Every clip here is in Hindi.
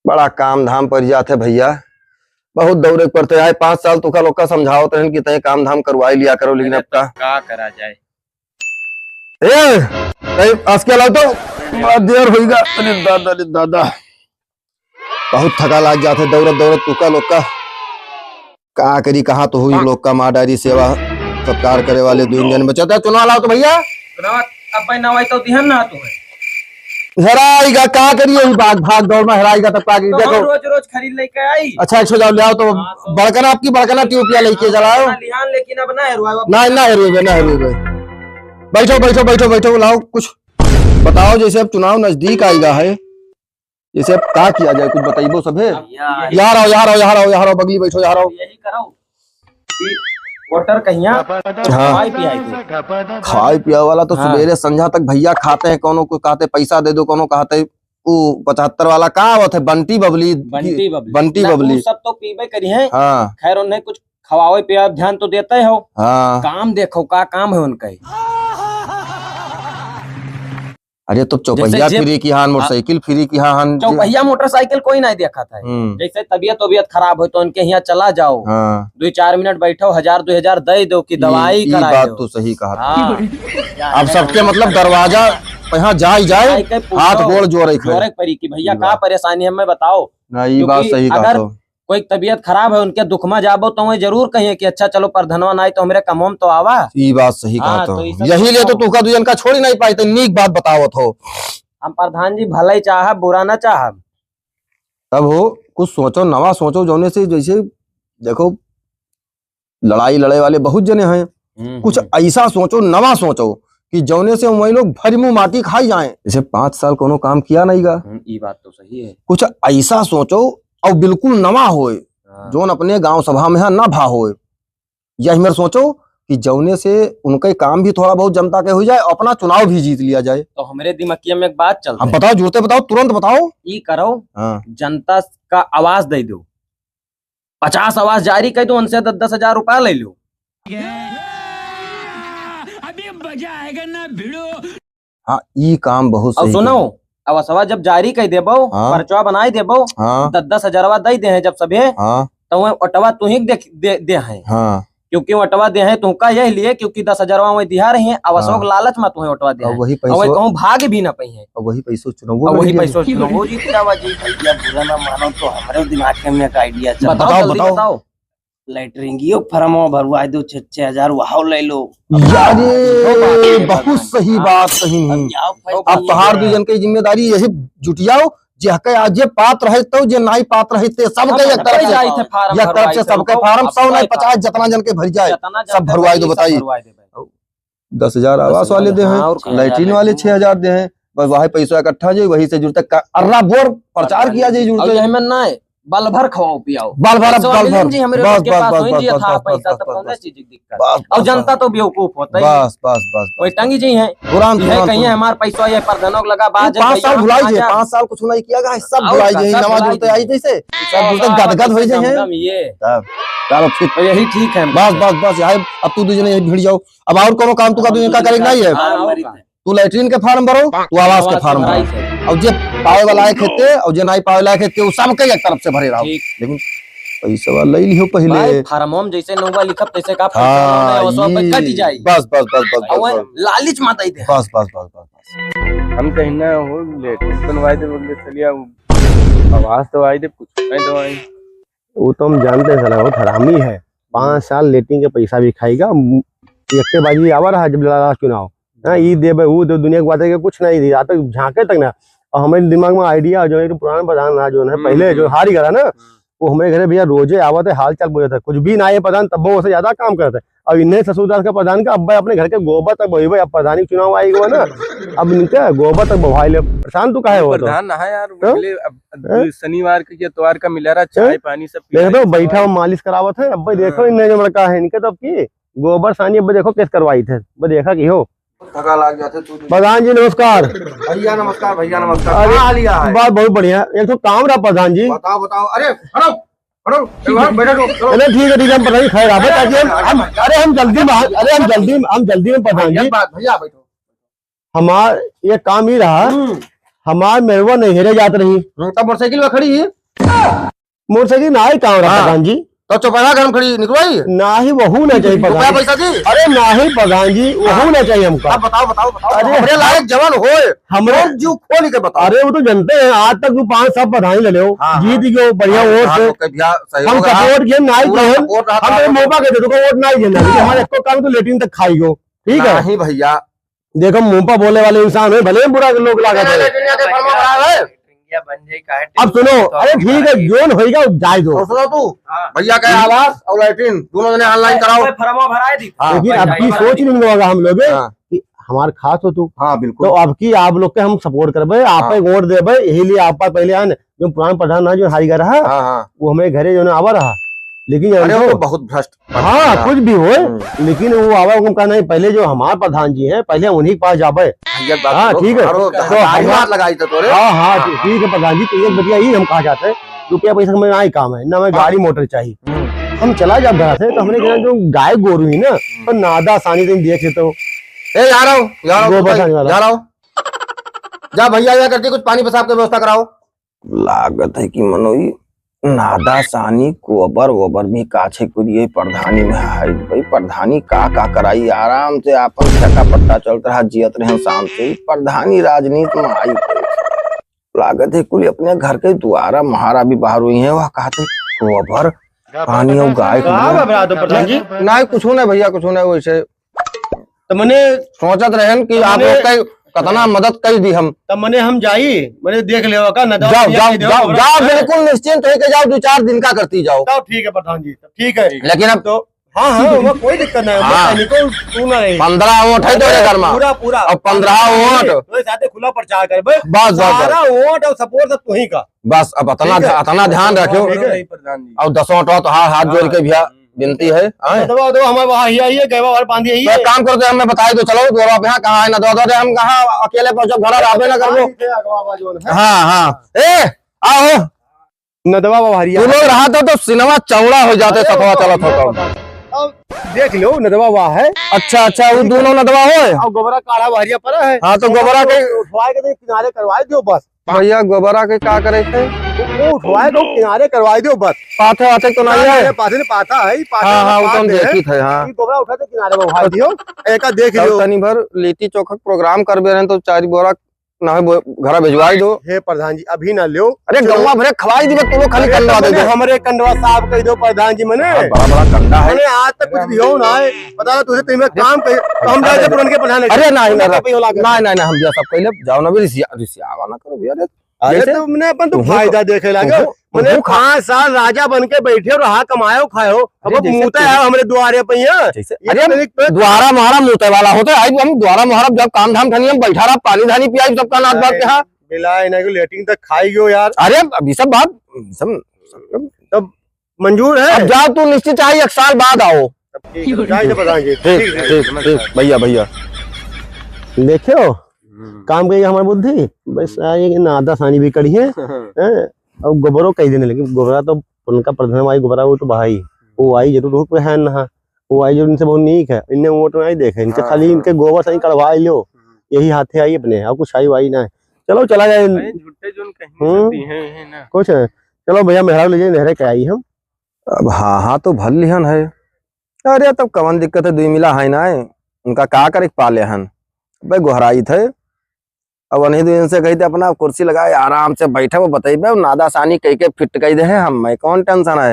बड़ा काम धाम पर जाते भैया, बहुत दौरे पड़ते आए। 5 साल तुका लोग का समझाओ रहन कि तय काम धाम करवाई लिया करो, लेकिन अब का करा जाए। के अलावा तो देर होगा। अरे दादा, अरे दादा, बहुत थका लाग जाते दौड़त दौड़त तुका लोग का करी। कहा तो हुई लोग का माँ डायरी सेवा सत्कार करे वाले 2 जन बचाता चुनाव लाओ तो भैया अब नवाई तो दिहन ना तो है हराएगा। का करिए भाग भाग दौड़ में हराएगा तब का देखो रोज रोज खरीद लेके आई। अच्छा 100 जाओ ले आओ तो बड़कना आपकी बड़कना ट्यूबिया लेके चलाओ। लेकिन अब ना ना बैठो बैठो बैठो बैठो, लाओ कुछ बताओ। जैसे अब चुनाव नजदीक आएगा है, जैसे अब क्या किया जाए कुछ बताइबो सब है। यहाँ आओ बगली बैठो, यहाँ आओ। यही करो वोटर कहिया खाए पिया वाला तो सवेरे संझा तक भैया खाते हैं। कोनो को कहते पैसा दे दो, कोनो कहते वो 75 वाला का होता है बंटी बबली सब तो पीबे करी है। हाँ खैर उन्हें कुछ खवावे पे ध्यान तो देते हो। हाँ काम देखो का काम है उनका। अरे तो चौपहिया फ्री की हान, मोटरसाइकिल फ्री की हान। चौपहिया मोटरसाइकिल कोई नहीं देखा था। जैसे तबियत खराब हो तो उनके यहाँ चला जाओ। हाँ। 2-4 मिनट बैठो, 1000-2000 दे दो कि दवाई करा। बात तो सही कहा। अब सबके मतलब दरवाजा यहाँ जाए हाथ गोड़ जोड़े परी की भैया का परेशानी है मैं बताओ। ये बात सही कहा। कोई तबीयत खराब है उनके दुख में जाबो तो वही जरूर कहिए कि अच्छा चलो प्रधनवा नहीं तो हमारे कमोम तो आवा। ये बात सही कहा। तो यही ले तो तुका 2 जन का छोड़ ही नहीं पाए। नीक बात बताओ हो। हम प्रधान जी भला ही चाह बुरा ना चाह। तब हो कुछ सोचो, नवा सोचो। जौने से जैसे देखो लड़ाई लड़े वाले बहुत जने हैं, कुछ ऐसा सोचो, नवा सोचो कि जौने से वही लोग भरी मुंह माटी खाई जाए। जैसे 5 साल कोनो काम किया नहीं गा। ये बात तो सही है। कुछ ऐसा सोचो और बिल्कुल नवा होए, जोन अपने गांव सभा में है ना भा होए। यही मेरे सोचो कि जौने से उनके काम भी थोड़ा बहुत जनता के हो जाए, अपना चुनाव भी जीत लिया जाए। तो हमारे दिमाग में एक बात चलती है। बताओ, जुड़ते बताओ, तुरंत बताओ। ये करो जनता का आवाज दे दो, 50 आवाज जारी कर दो, उनसे 10-10 हजार रुपया ले लो। अभी मजा आएगा ना भिड़ो। हाँ ये काम बहुत सही। सुनो अब सवा जब जारी कर देबो, पर्चवा बनाई देबो, 10-10 हजारवा दे दे हैं जब सबे। तो वो अटवा तू ही दे हैं। क्योंकि अटवा दे है तुमका यही लिए क्योंकि 10 हजारवा वही दिहा रही है। अवसोक लालच में तुम्हें अटवा दे वही कहूँ भाग भी ना पाई है। वही पैसों वो जीत जावा जी। बुरा ना मानो तो हमारे दिमाग में एक आइडिया चल। बताओ लैटरिंगियो फर्म भरवा दो 6-6 हजार वहां ले लो। बहुत सही बात कही। अब तोहार 2 जन की जिम्मेदारी यही जुटियाओ। जे आज पात्र है तो जे नहीं पात्र है सबके एक तरफ से सबके फार्म 100 नहीं 50 जितना जन के भर जाए सब भरवाई दो। बताइए 10 हजार आवास वाले दे हैं, लैट्रिन वाले 6 हजार दे हैं। बस वही पैसा इकट्ठा जाए, वही से जुड़ता अर्रा बोर प्रचार किया जाए। जुड़ते हमें ना बल भर खवाओ पियाओ, बल भर जी हमारे के पास होई जी था पैसा तब कौन सी चीज दिक्कत। और जनता तो बेवकूफ होता है। बस कोई टंगी जी है पुरान कहीं हमार पैसा ये प्रधानों लगा बाद 5 साल भुलाई जे 5 साल कुछ नहीं किया गा, सब भुलाई जे नवा जुड़ते आई जैसे सब जुड़ते गदगद हो जाए हैं। ये तब चलो फिर यही ठीक है। बस यार अब तू 2 जने भिड़ जाओ। अब और कोनो काम तू का 2 जन का करेगा नहीं है। तू लैट्रिन के फार्म भरो, तू आवास के फार्म भरो। और जे पावे वाला है खेते और जे नहीं पावे वाला है खेते वो सबके एक तरफ से भरे रहो। लेकिन पैसा वाला ले लियो पहले। फार्मोम जैसे नौवा लिखब तैसे का पैसा वो सब कट जाए। बस लालच मत आई दे। बस हम कहीं ना हो लेट बनवाई दे बोले चलिए आवाज तो आई दे कुछ नहीं दवाई। वो तो हम जानते हैं साला वो हरामी है। 5 साल लेटिंग के पैसा भी खाएगा। एक के बाजी आवा रहा जब लड़ा चुनाव ये दे वो दे दुनिया की बात है कि कुछ नहीं दिया तक झांके तक ना। और हमारे दिमाग में आइडिया जो है पुराना प्रधान ना जो है पहले जो हार ही करा ना वो हमारे घर भैया रोजे आवत है हाल चाल बोलता है। कुछ भी ना ये प्रधान तब वो ज्यादा काम करता है। अब इन्हें ससुरदास का प्रधान का अब अपने घर के गोबर तक बही भाई अब प्रधान चुनाव आएगा ना अब इनका गोबर तक बहाई ले परेशान तो काहे हो प्रधान ना है यार। शनिवार के इतवार का मिला रहा चाय पानी सब देखो बैठा मालिश करावत है। अब देखो इन्हें जो लड़का है इनके तब की गोबर सानी अब देखो कैसे करवाई थे देखा की हो। थका लग जाते तू। प्रधान जी नमस्कार। भैया नमस्कार। भैया नमस्कार। क्या हालिया है? बात बहुत बढ़िया। एक तो काम रहा प्रधान जी। बताओ। अरे हटो चलो ठीक है हम पता नहीं खैर हम जल्दी में प्रधान जी भैया बैठो। हमार ये काम ही रहा। हमार मेरवा नहीं हेरे जात रही तब मोटरसाइकिल में खड़ी है मोटरसाइकिल ना ही काम रहा हाँ। प्रधान जी, तो चौपाया गरम खड़ी निकलवाई ना ही वहू ना चाहिए रुपया प्रधान जी। पैसा दी। अरे ना ही प्रधान जी, वहू ना चाहिए हमको। अब बताओ बताओ बताओ, अरे हमरे लायक जवान होए, हमरे जीव खोल के बताओ। अरे वो तो जानते हैं, आज तक तू 5 साल प्रधान ले लो, हाँ, जीत गयो बढ़िया वोट से। हम सपोर्ट किए ना ही पूरा किए, सपोर्ट रहा हम तो मौका कहते तो वोट ना ही देना, लेकिन हमारे को काम तो लेटिन तक खाई गयो। ठीक है, नहीं भैया, देखो मुंह पर बोलने वाले इंसान है, भले ही बुरा लोग लागत है। अब सुनो, अरे ठीक है, जोन होगा जाए दो। सुनो तू भैया का आवास और लैट्रिन दोनों जने ऑनलाइन कराओ। फर्मा भराए दी। लेकिन अब की सोच नहीं होगा हम लोग हाँ। कि हमारे खास हो तू, हाँ तो बिल्कुल। अब की आप लोग के हम सपोर्ट करबे, आप वोट देबे, यही लिए आप पहले आन जो पुराना प्रधान जो हारी रहा, हाँ हाँ, वो हमें घरे जो आवा रहा, लेकिन अरे वो हमको- तो बहुत भ्रष्ट। हाँ कुछ भी हो, लेकिन वो आवा उनको कहना नहीं, पहले जो हमारे प्रधान जी हैं पहले उन्हीं के पास जाबे। हाँ, ठीक है। तो हाथ लगाई तो तोरे। हाँ हाँ ठीक है प्रधान जी, तो एक बतिया ही हम कहा जाते हैं, रुपया पैसा में ना ही काम है, ना हमें गाड़ी मोटर चाहिए। हम चला जब घर से तो हमने कहा जो गाय गोरू ही ना, तो नादा आसानी से देख लेते हो। ए यार आओ, यार आओ, गोबर खाने वाला। यार आओ, जा भैया या करके कुछ पानी पेशाब की व्यवस्था कराओ। लागत है कि मनोई नादा सानी गोबर वोबर भी काछे कुरिये प्रधानी में है भाई। प्रधानी का कराई, आराम से आपन ठेका पट्टा चलता रहा, जियत रहे शाम से। प्रधानी राजनीति में आई लागत है कुल अपने घर के द्वारा महारा भी बाहर हुई है, वह कहते गोबर पानी और गाय प्रधान जी नहीं कुछ नहीं भैया, कुछ नहीं। वैसे तो मैंने सोचत रहे कि आप लोग के कतना मदद कर दी हम। तब मैंने हम जाई, मैंने देख लिया का नदा जाओ जाओ जाओ जाओ, बिल्कुल निश्चिंत होके जाओ, 2-4 दिन का करती जाओ। तब ठीक है प्रधान जी, तब ठीक है। लेकिन अब तो हाँ हाँ वो कोई दिक्कत नहीं है, हाँ। तू ना रही 15 वोट है तेरे घर में, पूरा पूरा अब 15 वोट तो साथे खुला प्रचार कर बस बस सारा वोट और सपोर्ट सब तू ही का। बस। अब अतना ध्यान रखो, और 10 वोट तो हाथ जोड़ के भैया विनती है। दवा दो हमारे वहाँ ही आई है, गैवा वाले बांधी है। तो काम करते हमें बताई दो, चलो तो आप यहाँ कहाँ है ना, दो हम कहाँ अकेले पहुंचो, घर आवे ना करबो। हाँ हाँ, ए आओ नदवा वाहरिया तू लोग रहा था तो सिनेमा चौड़ा हो जाते, सफवा चला था। अब देख लो नदवा वाह है। अच्छा अच्छा, वो दोनों नदवा हो। और गोबरा काढ़ा वाहरिया पर है। हाँ तो गोबरा के उठवाए के किनारे करवाए दो बस। भैया गोबरा के क्या करे थे, वो उठवाए दो किनारे करवाए दो बस। पाथे वाथे तो नहीं है। पाथे पाथा है, हाँ हाँ, वो तो हम देखी थे। हाँ गोबरा उठाते किनारे में उठा दियो, एक देख लियो। तनी भर लिट्टी चोखा प्रोग्राम कर रहे तो 4 बोरा ना घर भिजवाई दो। हे प्रधान जी अभी ना लियो, अरे गौवा भरे खवाई दी, तुम लोग खाली कंडवा दे दो। हमारे कंडवा साहब कह दो प्रधान जी मैंने बड़ा बड़ा कंडा है। मैंने आज तक कुछ दियो ना है, बता तुझे तुम्हें काम कर तो हम जाते पुरन के प्रधान। अरे नहीं नहीं, हम दिया सब पहले जाओ ना भी रिसिया आवा ना करो भैया। अरे तो मैंने अपन तो फायदा देखे लगे, मैंने 5 साल राजा बन के बैठे और रहा कमायो खायो, अब मुँहता है हमारे द्वारे पे। अरे द्वारा महारा मुँहते वाला होता है, हम द्वारा महारा जब काम धाम खनी हम बैठा रहा, पानी धानी पिया सबका नाच बात यहाँ मिलाए ना लेटिंग तक खाई गयो यार। अरे अभी सब बात सब तब मंजूर है। अब जाओ तू, निश्चित चाहिए 1 साल बाद आओ। प्रधान जी ठीक भैया भैया। देखो काम करिए हमारी बुद्धि, बस ये नादा सानी भी करी है। और गोबरों कई दिन लेकिन गोबरा तो उनका प्रधान आई गोबरा, वो तो भाई वो आई जरूर रूप है ना, वो आई जरूर इनसे बहुत नीक है। इन्हें वोट में आई देखे, इनसे खाली इनके गोबर सही कड़वा लो, यही हाथे आई अपने, और कुछ आई वाई ना है। चलो चला जाए कुछ है, चलो भैया मेहरा ले जाए नहरे के आई हम। अब हाँ हाँ तो भल लिहन है। अरे तब कवन दिक्कत है, 2 मिला है ना, उनका का करे पाले हन भाई गोहराई थे। अब उन्हीं 2 दिन से कही थे अपना कुर्सी लगाए आराम से बैठे, वो बताइए नादा सानी कह के फिट कही दे हम, मैं कौन टेंशन है।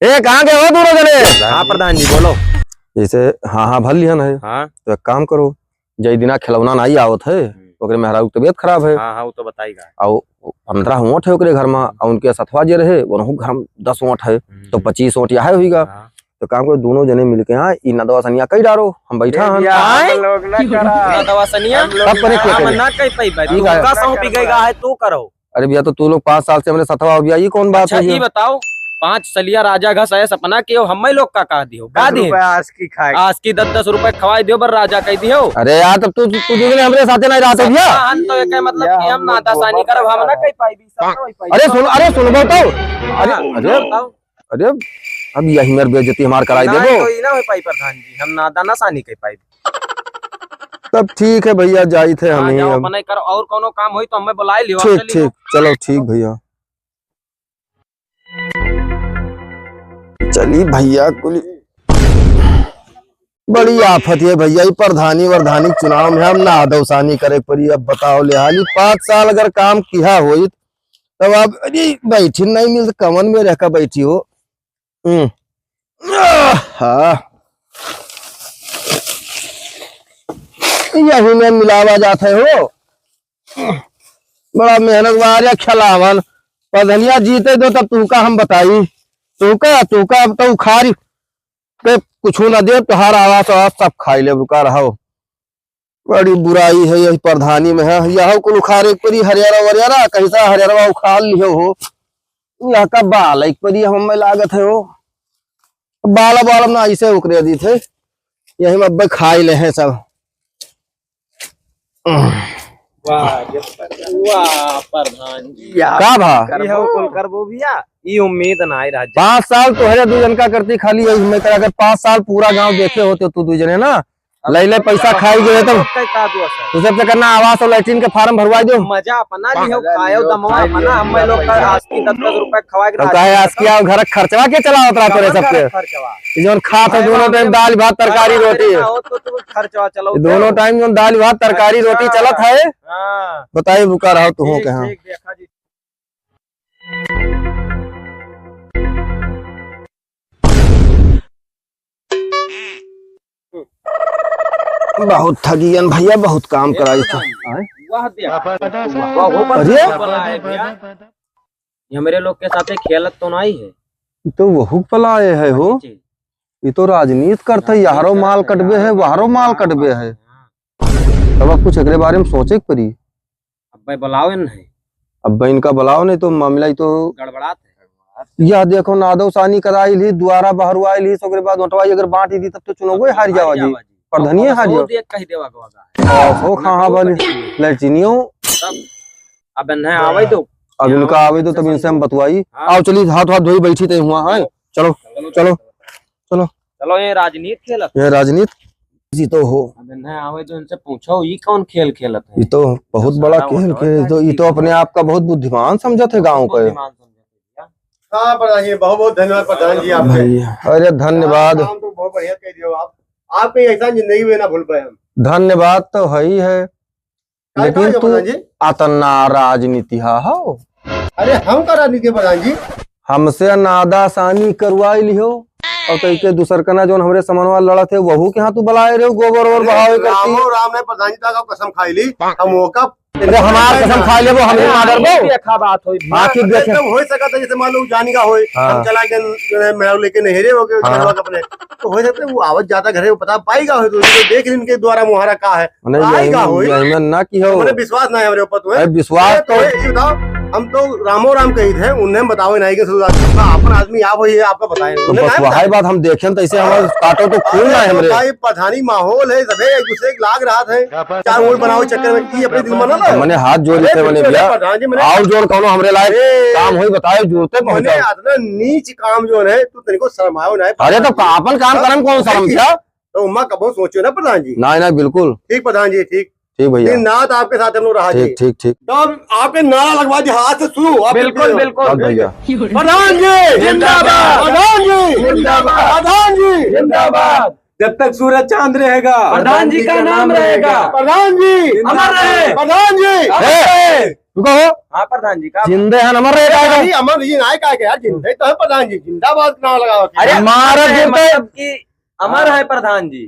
ए कहाँ के हो दोनों जने? हाँ प्रधान जी बोलो। जैसे हाँ हाँ भल लिहन है। हाँ तो एक काम करो, जय दिना खिलौना नहीं आवत है, ओकरे मेहरारू की तबीयत खराब है। हाँ हाँ वो तो बताइएगा। और 15 वोट है ओकरे घर में, और उनके सथवा जे रहे वनहु घर में 10 वोट है, तो 25 वोट यहाँ होगा। तो काम करो दोनों जने मिलके हाँ इ नदवा सनिया कई डारो, हम बैठा हन लोग ना करा दवा सनिया सब करे के करे। ना कई पाई भाई ठीक है। का सौ पिगेगा है तू करो। अरे भैया तो तू लोग 5 साल से हमने सथवा हो गया, ये कौन बात अच्छा है? ये बताओ 5 सलिया राजा घस है सपना के हम लोग का दियो का दी आज की खाए आज की 10-10 रुपए खवाई दियो बर राजा कह दियो। अरे यार तब तू दूसरे हमारे साथे नहीं रहते भैया। हम तो एक मतलब कि हम नाता सानी करब, हम ना कई पाई भी सब ना पाई। अरे सुन बताओ। अरे अरे बताओ अरे अब यही मेरे बेइज्जती मार कराई ना देबो। कोई ना हो पाई प्रधान जी, हम नादा ना सानी कई पाई। तब ठीक है भैया, जाई थे हम ही जाओ अब। बनाई कर, और कोनो काम होई तो हमें बुलाई लियो। ठीक ठीक चलो ठीक भैया। चली भैया कुल बड़ी आफत है भैया। प्रधानी वर्धानी चुनाव में हम ना दौसानी करे पड़ी। अब बताओ लिहाली 5 साल अगर काम किया हो तब आप अरे बैठी नहीं मिल कमन में रहकर बैठी हो। हाँ यही में मिलावा जाते हो। बड़ा मेहनत वाला खिलावन प्रधनिया जीते दो तब तू का हम बताई तू का तो उखारी पे कुछ न दे तुहार आवास सब खाई ले रुका रहो। बड़ी बुराई है यही प्रधानी में है। यह कुल उखारे परी हरियारा वरियारा कैसा हरियारा उखाड़ लियो हो। यहाँ का बाल एक परी हम में लागत है हो। बाला बाल ना ऐसे उकरे दी थे यही में अब खाई ले हैं सब। वाह प्रधान जी का भा कर वो भैया ये उम्मीद ना आई राज्य 5 साल तो है 2 जन का करती खाली है। मैं अगर 5 साल पूरा गांव देखे होते तू 2 जने ना ले ले पैसा खाई गए तो तू सबसे करना आवास और लैट्रिन के फार्म भरवा दो। मजा अपना लियो खायो दमवा अपना हम लोग का आज की 10 रुपए खवा के काहे आज किया घर खर्चवा के चला होता तेरे सबके जोन खात है दोनों टाइम दाल भात तरकारी रोटी तो तुम खर्चवा चलो दोनों टाइम जोन दाल भात तरकारी रोटी चलत है। हां बताइए रुका रहो तू हो के। हां ठीक देखा जी बहुत ठगियन भैया बहुत काम कराई थे। वाह अरे ये मेरे लोग के साथ खेलत तो नहीं है तो वहु पलाए है हो। ये तो राजनीति करते यारो माल कटबे है वहारो माल कटबे है। अब कुछ अगले बारे में सोचे पड़ी। अब बुलाओ नहीं अब इनका बुलाओ नहीं तो मामला ही तो गड़बड़ात है। यह देखो नादो सानी कराई ली द्वारा बहरवाई ली तो बात वोटवाई अगर बांट दी तब तो चुनाव हार जावा जी प्रधानी हार जाओ कही देवा को कहां वाले लड़चिनियो अब नहीं आवे तो अब इनका आवे तो तब इनसे हम बतवाई। आओ चलिए हाथ हाथ धोई बैठी थे हुआ है। चलो चलो चलो चलो ये राजनीति खेलत ये राजनीति तो हो। अब नहीं आवे तो इनसे पूछो ये कौन खेल खेलत है। ये तो बहुत बड़ा खेल खेल तो ये तो अपने आप का बहुत बुद्धिमान समझते गाँव का। हाँ प्रधान जी बहुत बहुत धन्यवाद प्रधान जी आपके। अरे धन्यवाद तो बहुत बढ़िया कह दियो आप ऐसा जिंदगी में ना भूल पाए हम। धन्यवाद तो है ही है लेकिन तू अतना राजनीति हो। अरे हम का राजनीति प्रधान जी हमसे नादासानी करवाई लियो और कई के दूसर कना जो हमरे समनवा लड़ा थे वहू के हाथ तू बुलाए रहे गोबर और बहावे करती राम ने प्रधान जी का कसम खाई ली हम मौका अरे हमार कसम खा ले वो हमें मादर बो देखा बात होई बाकी देखे हो सका था जैसे मान लो जानी का होए हम चला के मेरा लेके नहरे हो के अपने तो हो सकता है वो आवत जाता घरे वो पता पाएगा हो तो देख इनके द्वारा मुहारा का है आएगा होए ना की हो मुझे विश्वास नहीं है हमारे ऊपर तो विश्वास तो ये बताओ हम तो रामो राम कही थे उन्हें बताओ नहीं के अपन आदमी आप हो आपका बताए बात हम देखें तो ऐसे हमारे काटो तो खून ना है हमारे प्रधानी माहौल है सभी एक दूसरे लाग रहा था 4 वोट बनाओ चक्कर में की अपने दिल में ना मैंने हाथ जोड़ लेते मैंने भैया आओ जोड़ कौन हमरे लायक काम होई बताओ जोड़ते मैंने इतना नीच काम जो है तू तेरे को शर्माओ ना। अरे तो अपन काम करम कौन शर्म क्या तो उम्मा कबो सोचो ना प्रधान जी। ना बिल्कुल ठीक प्रधान जी ठीक ठीक भैया नाथ आपके साथ हम लोग रहा जी ठीक ठीक तो आपके नारा लगवा दी हाथ से शुरू बिल्कुल बिल्कुल भैया प्रधान जी जिंदाबाद प्रधान जी जिंदाबाद प्रधान जी जिंदाबाद जब तक सूरज चांद रहेगा प्रधान जी का नाम रहेगा प्रधान जी अमर रहे प्रधान जी रुको हाँ प्रधान जी का जिंदे हैं अमर रहेगा अमर जी नाय का यार जिंदे तो है प्रधान जी जिंदाबाद नाम लगाओ। अरे हमारा अमर है प्रधान जी।